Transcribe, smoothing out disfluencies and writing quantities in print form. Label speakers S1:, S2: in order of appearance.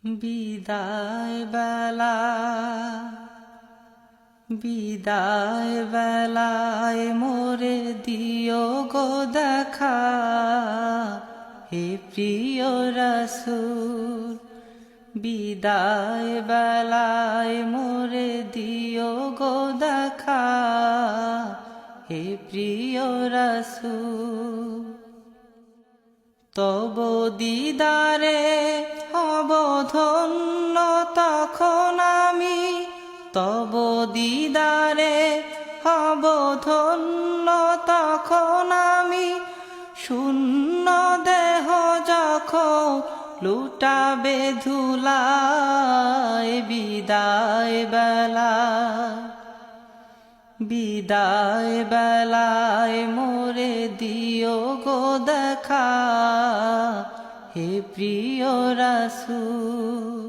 S1: বিদায় বেলা বিদায় বেলায় মোরে দিও গো দেখা, হে প্রিয় রাসূল। বিদায় বেলায় মোরে দিও গো দেখা, হে প্রিয় রাসূল। তব দিদারে হব ধন্য তখন আমি, তব দিদারে হব ধন্য তখন আমি। শূন্য দেহ যখন লুটাবে ধুলায়, বিদায় বেলা বিদায় বেলায় মোরে দিও গো দেখা, হে প্রিয় রাসূল।